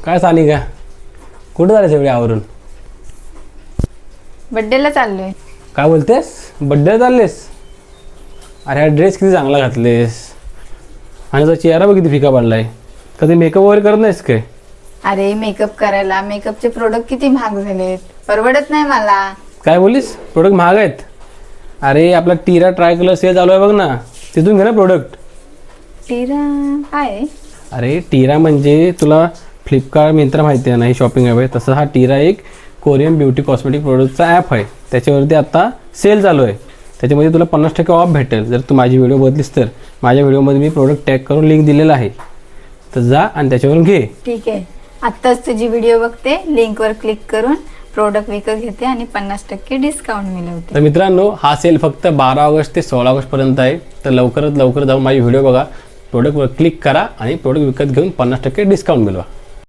काय सानिका कुठं झालं एवढे आवरून? बड्डेला चाललोय. काय बोलतेस? बड्डे चाललेस? अरे हा ड्रेस किती चांगला घातलेस आणि तो चेहरा बघ किती फिका पडलाय. कधी मेकअप वगैरे करत नाहीस काय? अरे मेकअप करायला मेकअपचे प्रोडक्ट किती महाग झालेत, परवडत नाही मला. काय बोलीस? प्रोडक्ट महाग आहेत? अरे आपला टीरा ट्राय कलर सेल चालू आहे बघ ना, तिथून घे ना प्रोडक्ट. टीरा काय? अरे टीरा म्हणजे तुला फ्लिपकार्ट मिंत्रा माहिती आहे ना, ही शॉपिंग ॲप आहे. तसं हा टीरा एक कोरियन ब्युटी कॉस्मेटिक प्रोडक्टचा ॲप आहे. त्याच्यावरती आता सेल चालू आहे. त्याच्यामध्ये तुला 50% ऑफ भेटेल जर तू माझी व्हिडिओ बघितलीस तर. माझ्या व्हिडिओमध्ये मी प्रोडक्ट टॅग करून लिंक दिलेला आहे, तर जा आणि त्याच्यावरून घे. ठीक आहे, आत्ताच तुझी व्हिडिओ बघते, लिंकवर क्लिक करून प्रोडक्ट विकत घेते आणि 50% डिस्काउंट मिळवते. तर मित्रांनो, हा सेल फक्त 12 ऑगस्ट ते 16 ऑगस्टपर्यंत आहे. तर लवकरात लवकर जाऊन माझी व्हिडिओ बघा, प्रोडक्टवर क्लिक करा आणि प्रोडक्ट विकत घेऊन 50% डिस्काउंट मिळवा.